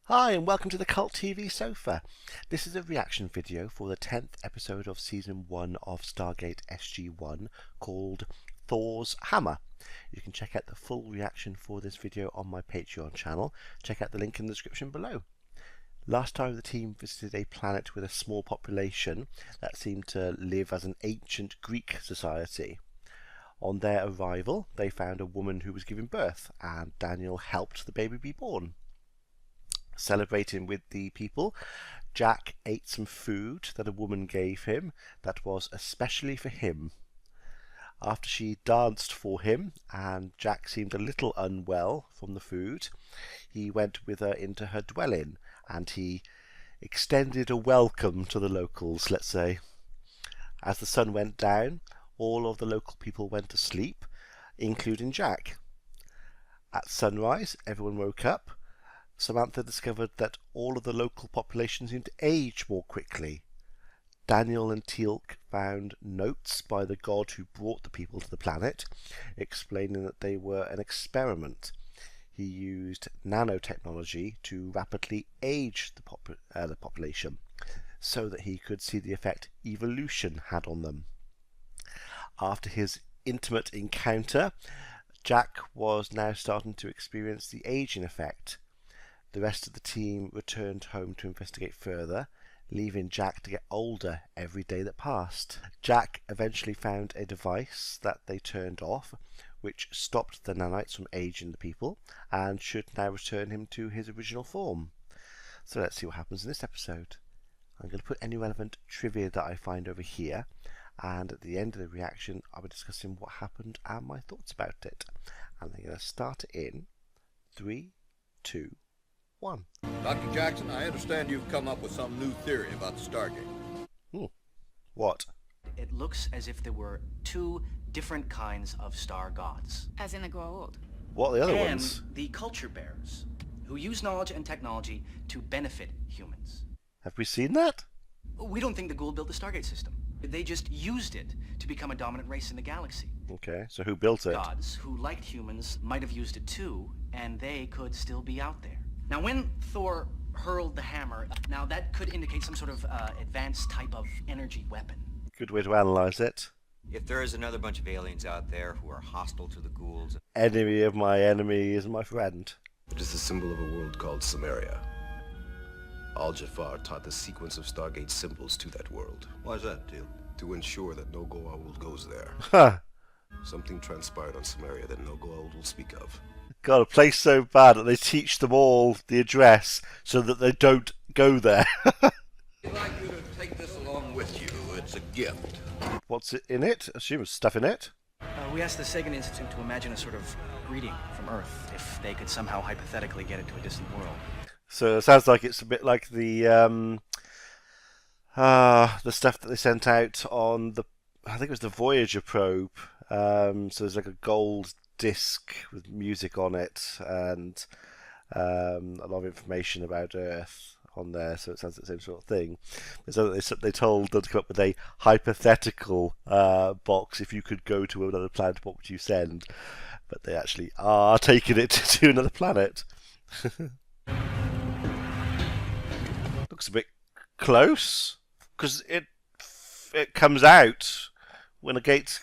Hi and welcome to the Cult TV Sofa. This is a reaction video for the 10th episode of Season 1 of Stargate SG1 called Thor's Hammer. You can check out the full reaction for this video on my Patreon channel. Check out the link in the description below. Last time the team visited a planet with a small population that seemed to live as an ancient Greek society. On their arrival, they found a woman who was giving birth, and Daniel helped the baby be born. Celebrating with the people, Jack ate some food that a woman gave him that was especially for him. After she danced for him and Jack seemed a little unwell from the food, he went with her into her dwelling and he extended a welcome to the locals, let's say. As the sun went down, all of the local people went to sleep, including Jack. At sunrise, everyone woke up. Samantha discovered that all of the local population seemed to age more quickly. Daniel and Teal'c found notes by the god who brought the people to the planet, explaining that they were an experiment. He used nanotechnology to rapidly age the population, so that he could see the effect evolution had on them. After his intimate encounter, Jack was now starting to experience the aging effect. The rest of the team returned home to investigate further, leaving Jack to get older every day that passed. Jack eventually found a device that they turned off, which stopped the nanites from aging the people, and should now return him to his original form. So let's see what happens in this episode. I'm going to put any relevant trivia that I find over here, and at the end of the reaction I'll be discussing what happened and my thoughts about it. And I'm going to start it in 3, 2, 1. Dr. Jackson, I understand you've come up with some new theory about the Stargate. What? It looks as if there were two different kinds of star gods. As in they grow old. What are the other and ones? The culture bearers, who use knowledge and technology to benefit humans. Have we seen that? We don't think the Goa'uld built the Stargate system. They just used it to become a dominant race in the galaxy. Okay, so who built it? Gods who liked humans might have used it too, and they could still be out there. Now, when Thor hurled the hammer, now that could indicate some sort of advanced type of energy weapon. Good way to analyze it. If there is another bunch of aliens out there who are hostile to the Goa'ulds, Enemy of my enemy is my friend. It is the symbol of a world called Samaria. Al-Jafar taught the sequence of Stargate symbols to that world. Why is that, Teal? To ensure that no Goa'uld goes there. Huh. Something transpired on Samaria that no Goa'uld will speak of. God, a place so bad that they teach them all the address so that they don't go there. I'd like you to take this along with you. It's a gift. What's it in it? I assume there's stuff in it. We asked the Sagan Institute to imagine a sort of greeting from Earth, if they could somehow hypothetically get it to a distant world. So it sounds like it's a bit like the stuff that they sent out on the, I think it was the Voyager probe. So there's like a gold disc with music on it and a lot of information about Earth on there, so it sounds like the same sort of thing. So they told them to come up with a hypothetical box. If you could go to another planet, what would you send? But they actually are taking it to another planet. Looks a bit close because it comes out when a gate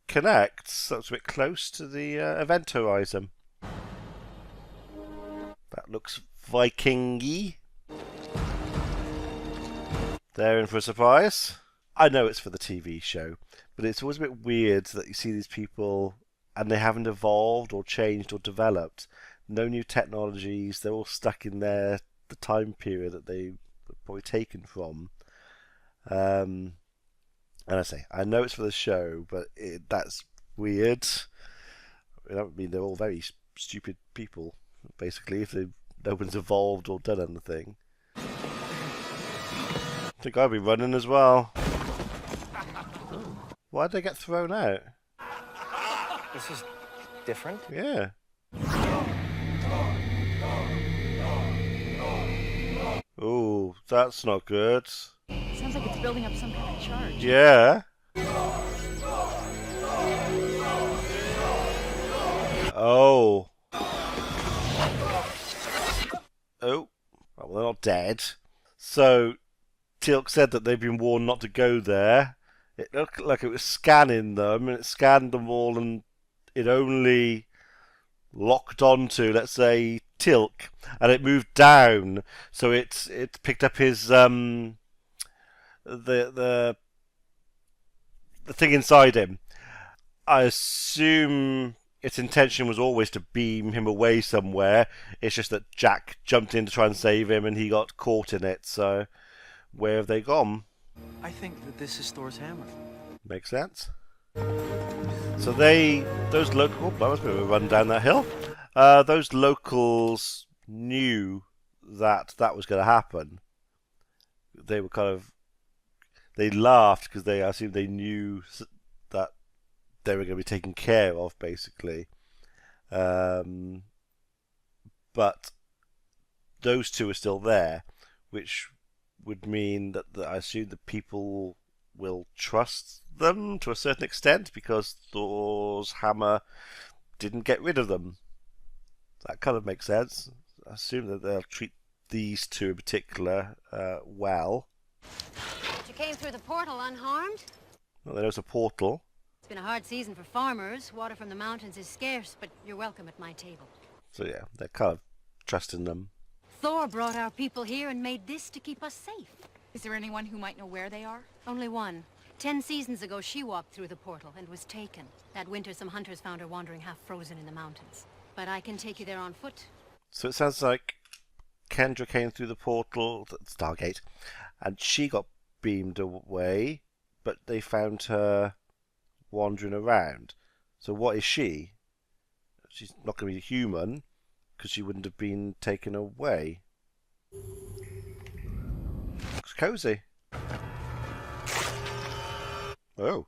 connects. So it's a bit close to the event horizon. That looks Viking-y. They're in for a surprise. I know it's for the TV show, but it's always a bit weird that you see these people and they haven't evolved or changed or developed. No new technologies. They're all stuck in the time period that they were probably taken from. And I say, I know it's for the show, but that's weird. I mean, they're all very stupid people, basically, if no one's evolved or done anything. I think I'd be running as well. Why'd they get thrown out? This is different. Yeah. Ooh, that's not good. Sounds like it's building up some kind of charge. Yeah. Oh. Oh. well, they're not dead. So Teal'c said that they've been warned not to go there. It looked like it was scanning them, and it scanned them all, and it only locked onto, let's say, Teal'c, and it moved down. So it picked up his the thing inside him. I assume its intention was always to beam him away somewhere. It's just that Jack jumped in to try and save him, and he got caught in it. So where have they gone? I think that this is Thor's hammer. Makes sense. So those local, that was a bit of a run down that hill. Those locals knew that was going to happen. They were they laughed because I assumed they knew that they were going to be taken care of, basically. But those two are still there, which would mean that I assume the people will trust them to a certain extent because Thor's hammer didn't get rid of them. That kind of makes sense. I assume that they'll treat these two in particular well. You came through the portal unharmed? Well, there's a portal. It's been a hard season for farmers. Water from the mountains is scarce, but you're welcome at my table. So yeah, they're kind of trusting them. Thor brought our people here and made this to keep us safe. Is there anyone who might know where they are? Only one. 10 seasons ago, she walked through the portal and was taken. That winter, some hunters found her wandering half frozen in the mountains. But I can take you there on foot. So it sounds like Kendra came through the portal, Stargate, and she got beamed away, but they found her wandering around. So what is she? She's not going to be human, because she wouldn't have been taken away. Looks cozy. Oh,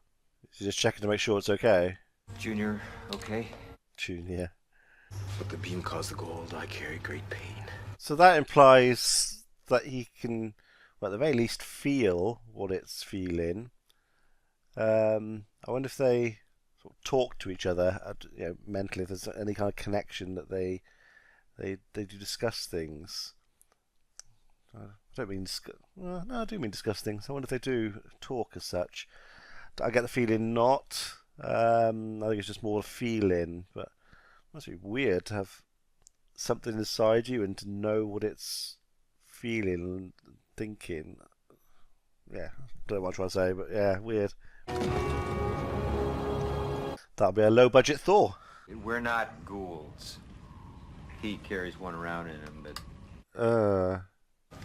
she's just checking to make sure it's okay. Junior, okay? Junior. But the beam caused the gold. I carry great pain. So that implies that he can, well, at the very least, feel what it's feeling. I wonder if they sort of talk to each other, mentally. If there's any kind of connection that they do discuss things. I don't mean no, I do mean discuss things. I wonder if they do talk as such. I get the feeling not. I think it's just more a feeling, but it must be weird to have something inside you and to know what it's feeling and thinking. Yeah, don't know what I'm trying to say, but yeah, weird. That'll be a low-budget Thor. We're not ghouls. He carries one around in him, but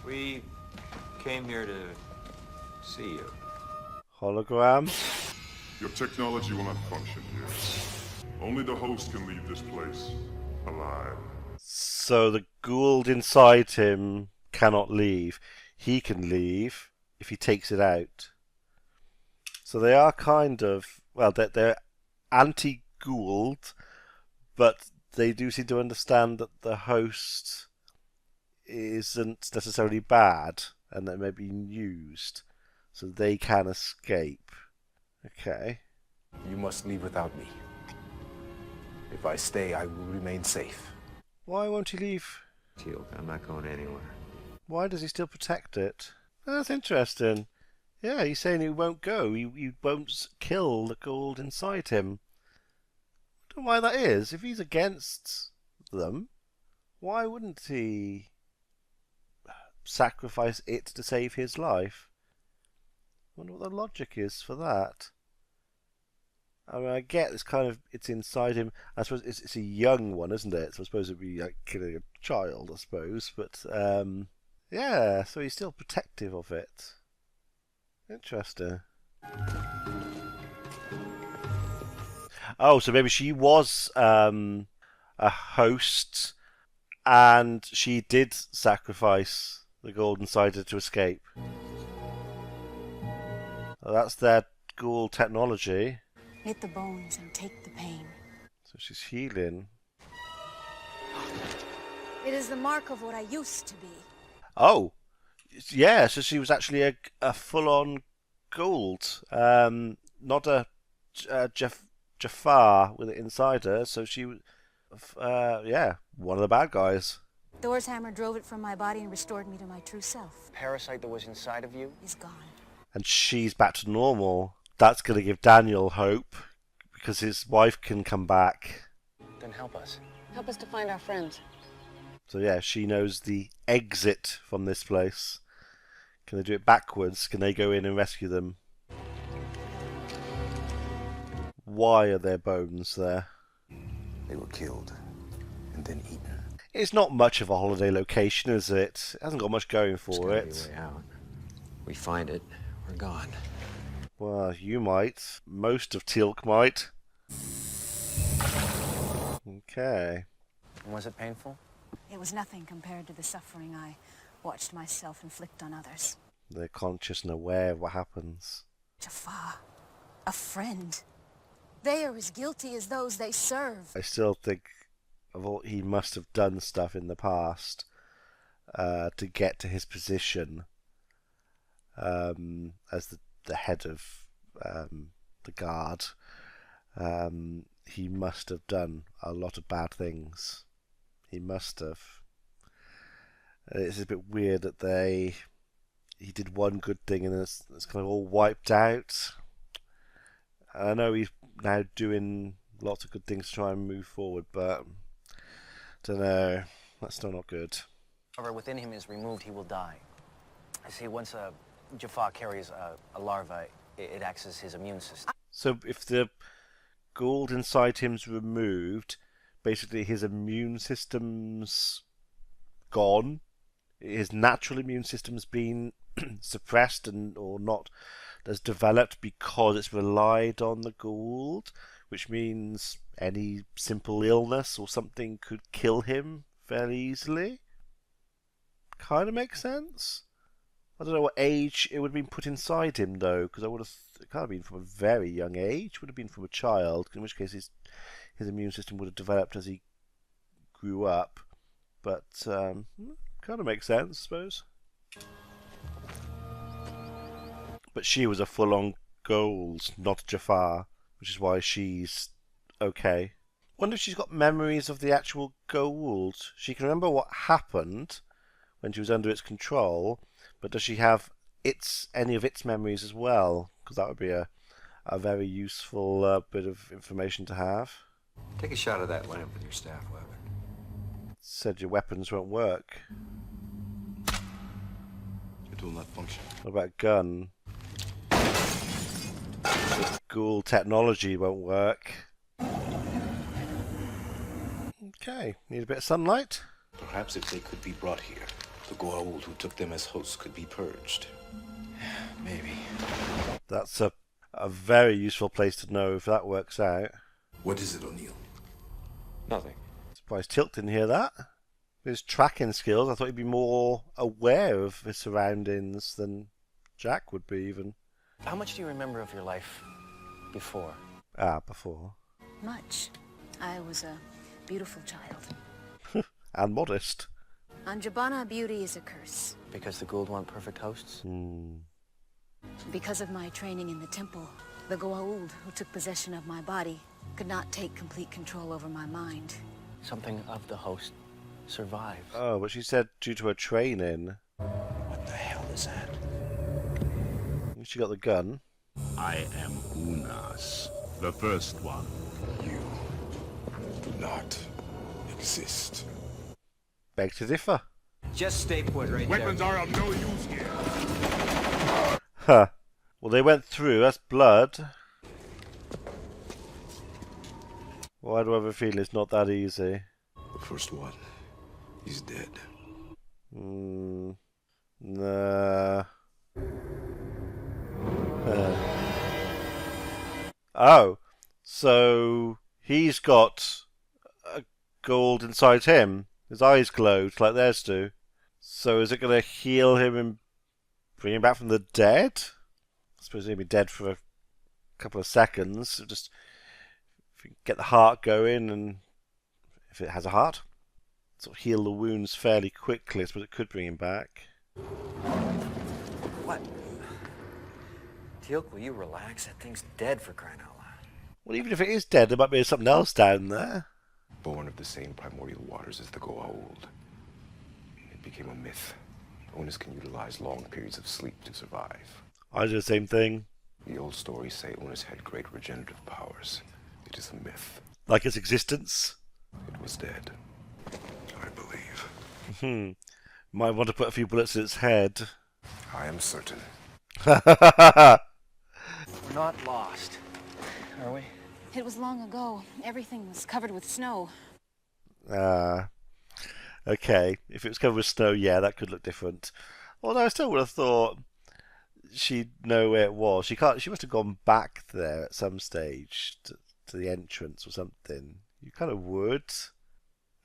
we came here to see you. Hologram. Your technology will not function here. Only the host can leave this place alive. So the Gould inside him cannot leave. He can leave if he takes it out. So they are kind of, well, they're anti-Gould, but they do seem to understand that the host isn't necessarily bad and that may be used, so they can escape. Okay. You must leave without me. If I stay, I will remain safe. Why won't he leave? Teal'c, I'm not going anywhere. Why does he still protect it? That's interesting. Yeah, he's saying he won't go. He won't kill the Gould inside him. I don't know why that is. If he's against them, why wouldn't he sacrifice it to save his life? I wonder what the logic is for that. I mean, I get it's inside him. I suppose it's a young one, isn't it? So I suppose it'd be like killing a child, I suppose. But yeah, so he's still protective of it. Interesting. Oh, so maybe she was a host, and she did sacrifice the Golden Cider to escape. Well, that's their Gould technology. Knit the bones and take the pain. So she's healing. It is the mark of what I used to be. Oh, yeah. So she was actually a full-on Gould, not a Jafar with it inside her. So she was, yeah, one of the bad guys. Thor's hammer drove it from my body and restored me to my true self. Parasite that was inside of you? Is gone. And she's back to normal. That's going to give Daniel hope, because his wife can come back. Then help us. Help us to find our friends. So yeah, she knows the exit from this place. Can they do it backwards? Can they go in and rescue them? Why are there bones there? They were killed and then eaten. It's not much of a holiday location, is it? It hasn't got much going for There's it. gotta be a way out. We find it, we're gone. Well, you might. Most of Teal'c might. Okay. Was it painful? It was nothing compared to the suffering I watched myself inflict on others. They're conscious and aware of what happens. Jafar, a friend. They are as guilty as those they serve. I still think of all he must have done stuff in the past to get to his position as the head of the guard. He must have done a lot of bad things. He must have. It's a bit weird that he did one good thing and it's kind of all wiped out. I know he's now doing lots of good things to try and move forward, but don't know. That's still not good. Whatever within him is removed, he will die. I see, once Jafar carries a larva, it acts as his immune system. So if the gold inside him's removed, basically his immune system's gone. His natural immune system's been suppressed or not as developed because it's relied on the gold, which means any simple illness or something could kill him fairly easily. Kind of makes sense. I don't know what age it would have been put inside him though, because it can't have been from a very young age. It would have been from a child, in which case his immune system would have developed as he grew up. But kind of makes sense, I suppose. But she was a full-on gold, not Jafar, which is why she's okay. Wonder if she's got memories of the actual gold. She can remember what happened when she was under its control, but does she have any of its memories as well? Because that would be a very useful bit of information to have. Take a shot of that lamp with your staff weapon. Said your weapons won't work. It will not function. What about a gun? The ghoul technology won't work. Okay, need a bit of sunlight. Perhaps if they could be brought here, the Goa'uld who took them as hosts could be purged. Maybe. That's a very useful place to know if that works out. What is it, O'Neill? Nothing. Surprised Teal'c didn't hear that. His tracking skills, I thought he'd be more aware of his surroundings than Jack would be even. How much do you remember of your life before? Before. Much. I was a beautiful child. And modest. On Jabana, beauty is a curse. Because the Goa'uld want perfect hosts? Because of my training in the temple, the Goa'uld who took possession of my body could not take complete control over my mind. Something of the host survived. Oh, but she said due to her training. What the hell is that? She got the gun. I am Unas, the first one. You do not exist. Beg to differ. Just stay put right Weapons there. are of no use here. Huh. Well, they went through. That's blood. Why do I have a feeling it's not that easy? The first one is dead. Nah. Oh, so he's got a gold inside him. His eyes glowed like theirs do. So is it going to heal him and bring him back from the dead? I suppose he'll be dead for a couple of seconds. Just if you get the heart going, and if it has a heart, sort of heal the wounds fairly quickly. I suppose it could bring him back. What? Teal'c, will you relax? That thing's dead, for crying out loud. Well, even if it is dead, there might be something else down there. Born of the same primordial waters as the Goa'uld. became a myth. Owners can utilize long periods of sleep to survive. I do the same thing. The old stories say Owners had great regenerative powers. It is a myth. Like its existence? It was dead, I believe. Might want to put a few bullets in its head. I am certain. We're not lost, are we? It was long ago. Everything was covered with snow. Okay. If it was covered with snow, yeah, that could look different. Although I still would have thought she'd know where it was. She must have gone back there at some stage to the entrance or something. You kind of would.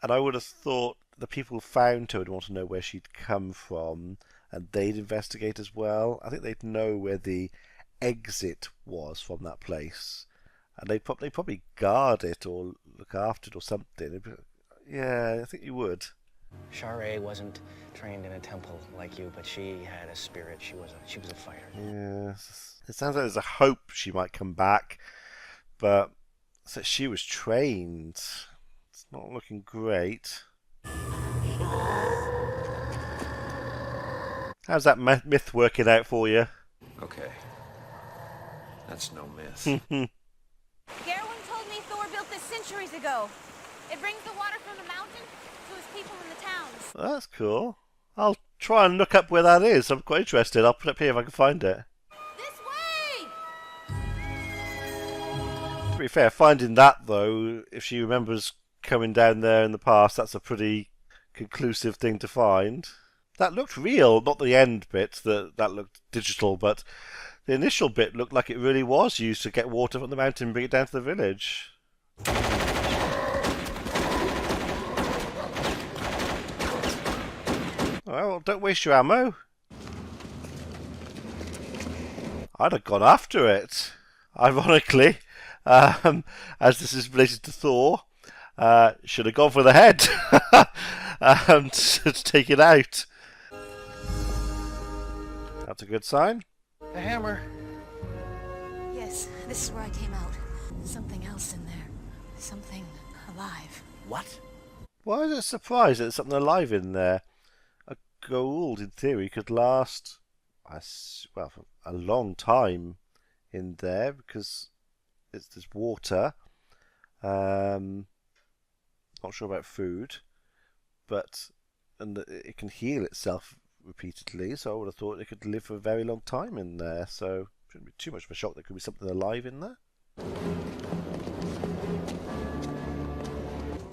And I would have thought the people who found her would want to know where she'd come from, and they'd investigate as well. I think they'd know where the exit was from that place, and they'd probably guard it or look after it or something. Yeah, I think you would. Sharae wasn't trained in a temple like you, but she had a spirit. She was a fighter. Yeah, it sounds like there's a hope she might come back, but so she was trained. It's not looking great. How's that myth working out for you? Okay. That's no myth. Gerwin told me Thor built this centuries ago. It brings the water from the mountain to his people in the towns. That's cool. I'll try and look up where that is. I'm quite interested. I'll put it up here if I can find it. This way! To be fair, finding that though, if she remembers coming down there in the past, that's a pretty conclusive thing to find. That looked real, not the end bit, that looked digital, but the initial bit looked like it really was used to get water from the mountain and bring it down to the village. Well, don't waste your ammo. I'd have gone after it. Ironically, as this is related to Thor, should have gone for the head to take it out. That's a good sign. The hammer. Yes, this is where I came out. Something else in there. Something alive. What? Why is it surprised that there's something alive in there? A gold, in theory, could last for a long time in there because there's water. Not sure about food, but it can heal itself repeatedly, so I would have thought it could live for a very long time in there, so it shouldn't be too much of a shock there could be something alive in there.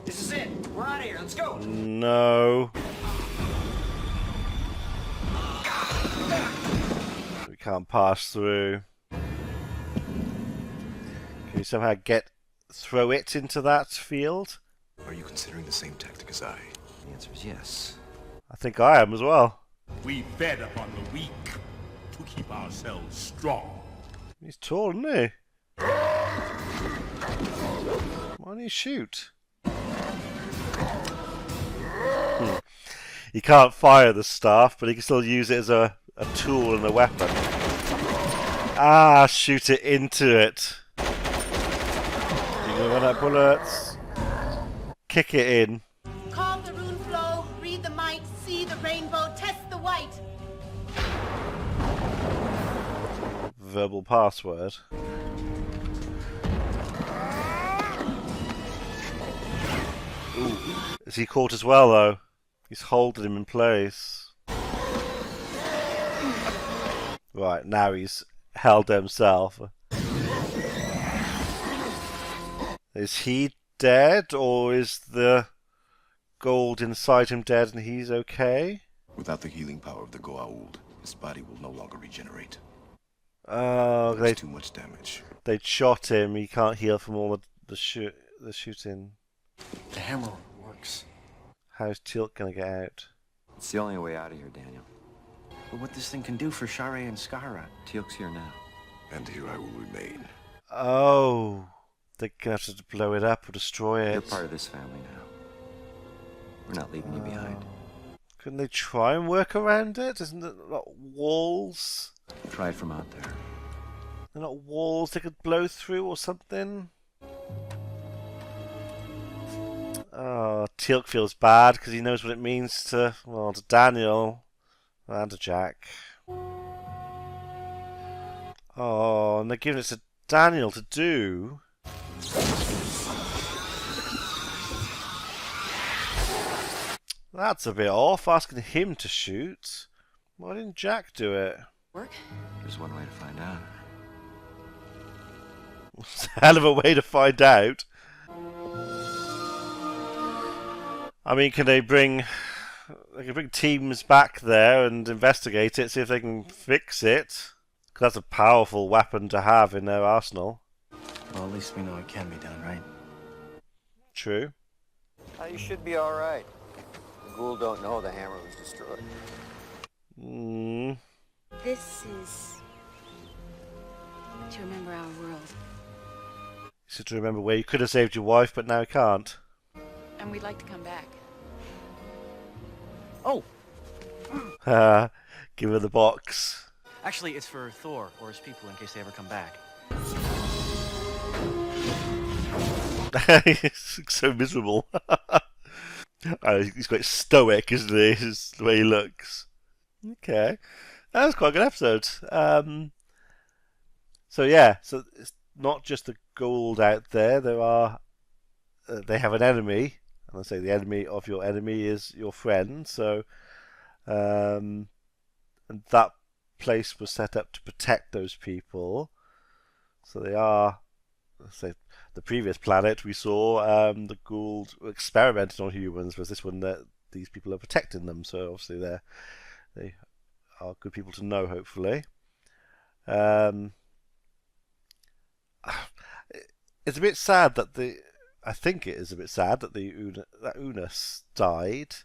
This is it. We're out of here. Let's go. No. We can't pass through. Can you somehow throw it into that field? Are you considering the same tactic as I? The answer is yes. I think I am as well. We fed upon the weak to keep ourselves strong. He's tall, isn't he? Why don't you shoot? He can't fire the staff, but he can still use it as a tool and a weapon. Ah, shoot it into it. You gonna run out of bullets? Kick it in. Call the rune flow, read the might, see the rainbow, test the white. Verbal password. Ooh. Is he caught as well, though? He's holding him in place. Right, now he's held himself. Is he dead, or is the gold inside him dead and he's okay? Without the healing power of the Goa'uld, his body will no longer regenerate. Oh, There's too much damage. They shot him. He can't heal from all the shooting. The hammer works. How's Teal'c gonna get out? It's the only way out of here, Daniel. But what this thing can do for Sharae and Skara. Teal'c's here now. And here I will remain. Oh, they're gonna have to blow it up or destroy it. You're part of this family now. We're not leaving you behind. Couldn't they try and work around it? Isn't there not walls? Try it from out there. They're not walls they could blow through or something? Oh, Teal'c feels bad because he knows what it means to Daniel and to Jack. Oh, and they're giving it to Daniel to do. That's a bit off, asking him to shoot. Why didn't Jack do it? Work? There's one way to find out. It's a hell of a way to find out. I mean, can they bring teams back there and investigate it, see if they can fix it? Because that's a powerful weapon to have in their arsenal. Well, at least we know it can be done, right? True. You should be all right. The ghoul don't know the hammer was destroyed. This is to remember our world. So to remember where you could have saved your wife, but now you can't. And we'd like to come back. Oh! Give her the box. Actually, it's for Thor or his people in case they ever come back. He's so miserable. He's quite stoic, isn't he? Just the way he looks. Okay. That was quite a good episode. So it's not just the gold out there. There are... they have an enemy. And I say the enemy of your enemy is your friend. So... and that place was set up to protect those people. So they are... Let's say the previous planet we saw, the Gould experimented on humans. Was this one that these people are protecting them? So obviously they are good people to know. Hopefully, it's a bit sad that I think it is a bit sad that that Unus died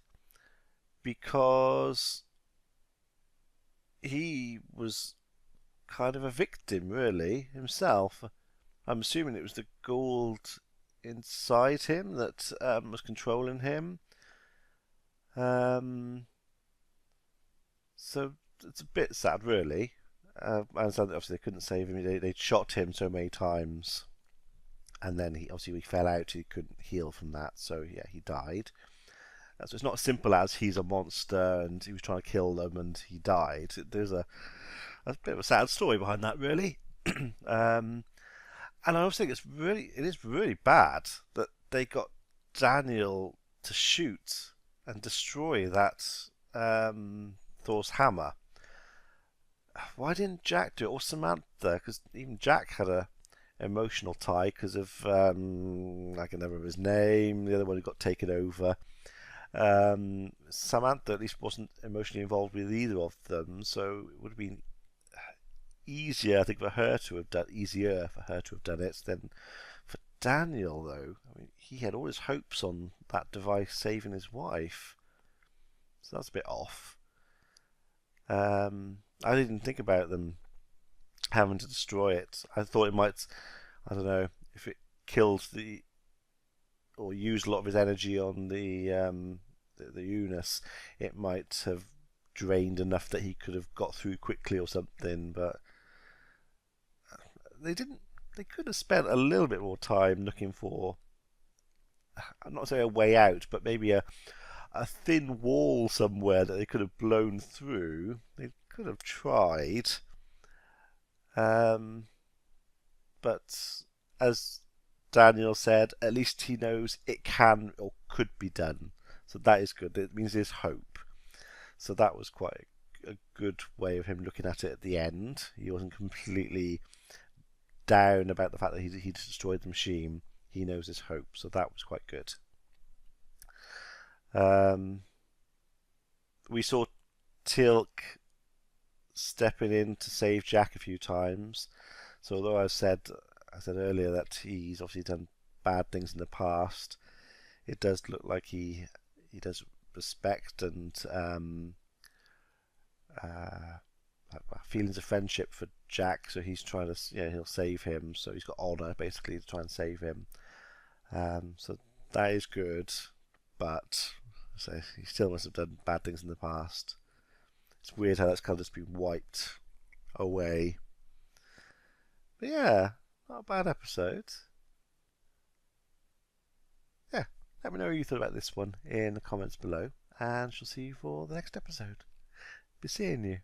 because he was kind of a victim, really, himself. I'm assuming it was the Gould inside him that was controlling him. So it's a bit sad, really. I understand that obviously they couldn't save him. They shot him so many times, and then he fell out. He couldn't heal from that, so yeah, he died. So it's not as simple as he's a monster and he was trying to kill them and he died. There's a bit of a sad story behind that, really. And I also think it is really bad that they got Daniel to shoot and destroy that Thor's hammer. Why didn't Jack do it, or Samantha? Because even Jack had a emotional tie because of I can never remember his name. The other one who got taken over. Samantha at least wasn't emotionally involved with either of them, so it would have been easier, I think, for her to have done it than for Daniel. Though, I mean, he had all his hopes on that device saving his wife, so that's a bit off. I didn't think about them having to destroy it. I thought it might, I don't know, if it killed or used a lot of his energy on the Unus, it might have drained enough that he could have got through quickly or something, but they didn't. They could have spent a little bit more time looking for, I'm not saying a way out, but maybe a thin wall somewhere that they could have blown through. They could have tried, but as Daniel said, at least he knows it can or could be done, so that is good. It means there's hope. So that was quite a good way of him looking at it at the end. He wasn't completely down about the fact that he destroyed the machine. He knows his hope, so that was quite good. We saw Teal'c stepping in to save Jack a few times. So although I said earlier that he's obviously done bad things in the past, it does look like he does respect and feelings of friendship for Jack. So he's trying to, he'll save him. So he's got honour basically to try and save him. So that is good, but he still must have done bad things in the past. It's weird how that's kind of just been wiped away. But yeah, not a bad episode. Yeah, Let me know what you thought about this one in the comments below, and shall see you for the next episode. Be seeing you.